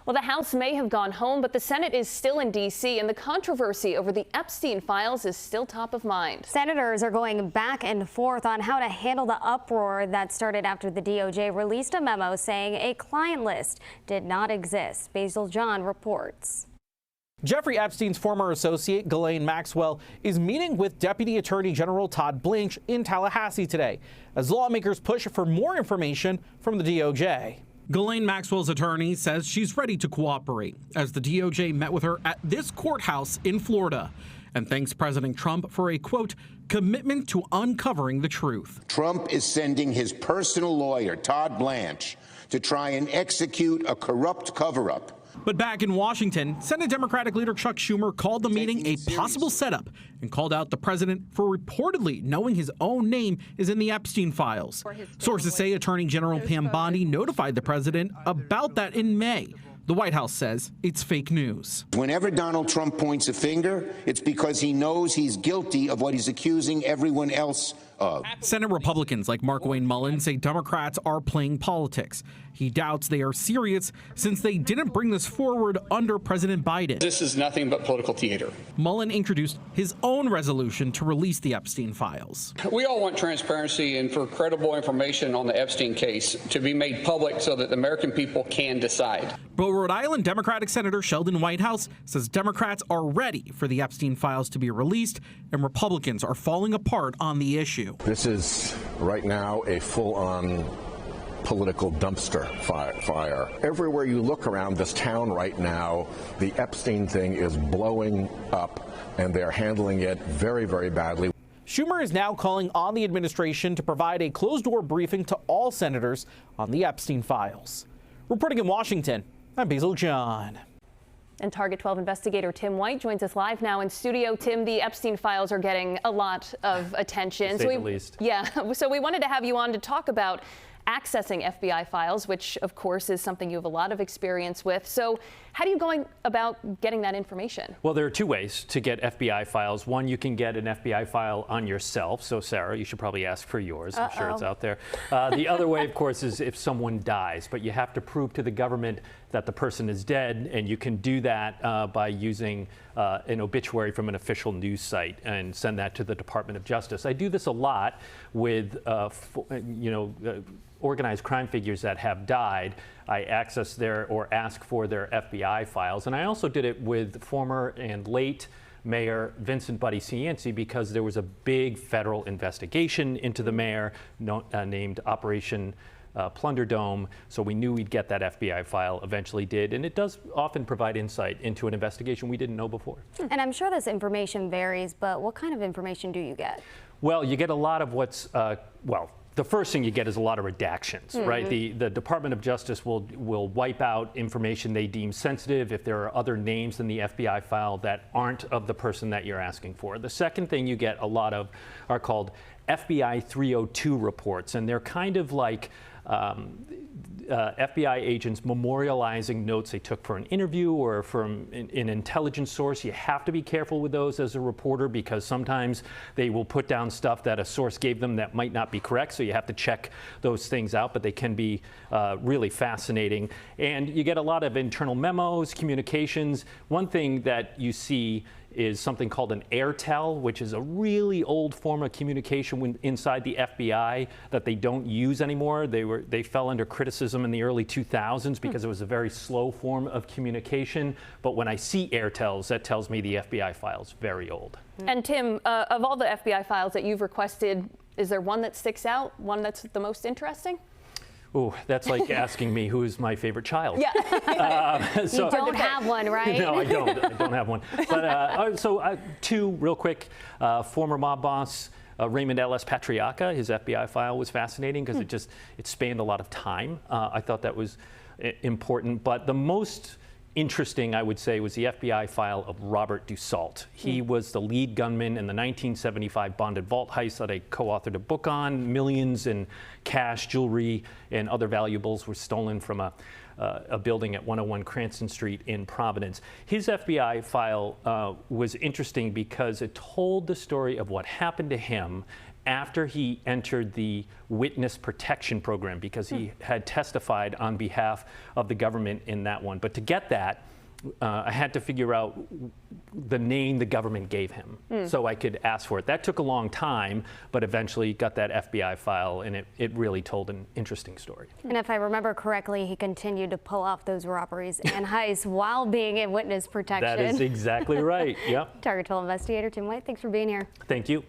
Well, the House may have gone home, but the Senate is still in D.C., and the controversy over the Epstein files is still top of mind. Senators are going back and forth on how to handle the uproar that started after the DOJ released a memo saying a client list did not exist. Basil John reports. Jeffrey Epstein's former associate, Ghislaine Maxwell, is meeting with Deputy Attorney General Todd Blanche in Tallahassee today as lawmakers push for more information from the DOJ. Ghislaine Maxwell's attorney says she's ready to cooperate as the DOJ met with her at this courthouse in Florida and thanks President Trump for a, quote, commitment to uncovering the truth. Trump is sending his personal lawyer, Todd Blanche, to try and execute a corrupt cover-up. But back in Washington, Senate Democratic leader Chuck Schumer called the meeting a possible setup and called out the president for reportedly knowing his own name is in the Epstein files. Sources say Attorney General Pam Bondi notified the president about that in May. The White House says it's fake news. Whenever Donald Trump points a finger, it's because he knows he's guilty of what he's accusing everyone else of. Senate Republicans like Markwayne Mullin say Democrats are playing politics. He doubts they are serious since they didn't bring this forward under President Biden. This is nothing but political theater. Mullin introduced his own resolution to release the Epstein files. We all want transparency and for credible information on the Epstein case to be made public so that the American people can decide. But Rhode Island Democratic Senator Sheldon Whitehouse says Democrats are ready for the Epstein files to be released and Republicans are falling apart on the issue. This is right now a full-on political dumpster fire. Everywhere you look around this town right now, the Epstein thing is blowing up, and they're handling it very, very badly. Schumer is now calling on the administration to provide a closed-door briefing to all senators on the Epstein files. Reporting in Washington, I'm Basil John. And Target 12 investigator Tim White joins us live now in studio. Tim, the Epstein files are getting a lot of attention. To say the least. Yeah, so we wanted to have you on to talk about accessing FBI files, which of course is something you have a lot of experience with. So how are you going about getting that information? Well, there are two ways to get FBI files. One, you can get an FBI file on yourself. So Sarah, you should probably ask for yours. I'm sure it's out there. The other way, of course, is if someone dies, but you have to prove to the government that the person is dead, and you can do that by using an obituary from an official news site and send that to the Department of Justice. I do this a lot with, organized crime figures that have died. I access their or ask for their FBI files. And I also did it with former and late Mayor Vincent Buddy Cianci because there was a big federal investigation into the mayor named Operation Plunder Dome. So we knew we'd get that FBI file, eventually did. And it does often provide insight into an investigation we didn't know before. And I'm sure this information varies, but what kind of information do you get? Well, you get a lot of what's, the first thing you get is a lot of redactions, right? The Department of Justice will wipe out information they deem sensitive if there are other names in the FBI file that aren't of the person that you're asking for. The second thing you get a lot of are called FBI 302 reports, and they're kind of like FBI agents memorializing notes they took for an interview or from an intelligence source. You have to be careful with those as a reporter because sometimes they will put down stuff that a source gave them that might not be correct, so you have to check those things out, but they can be really fascinating. And you get a lot of internal memos, communications. One thing that you see is something called an airtel, which is a really old form of communication inside the FBI that they don't use anymore. They fell under criticism in the early 2000s because it was a very slow form of communication. But when I see airtels, that tells me the FBI file is very old. And Tim, of all the FBI files that you've requested, is there one that sticks out, one that's the most interesting? Oh, that's like asking me who's my favorite child. Yeah. You don't have one, right? No, I don't. I don't have one. But two real quick. Former mob boss Raymond L.S. Patriacca, his FBI file was fascinating because it spanned a lot of time. I thought that was important. But the most interesting, I would say, was the FBI file of Robert Dussault. He was the lead gunman in the 1975 bonded vault heist that I co-authored a book on. Millions in cash, jewelry, and other valuables were stolen from a building at 101 Cranston Street in Providence. His FBI file was interesting because it told the story of what happened to him after he entered the witness protection program because he had testified on behalf of the government in that one. But to get that, I had to figure out the name the government gave him so I could ask for it. That took a long time, but eventually got that FBI file, and it really told an interesting story. And if I remember correctly, he continued to pull off those robberies and heists while being in witness protection. That is exactly right. Yep. Target 12 investigator Tim White, thanks for being here. Thank you.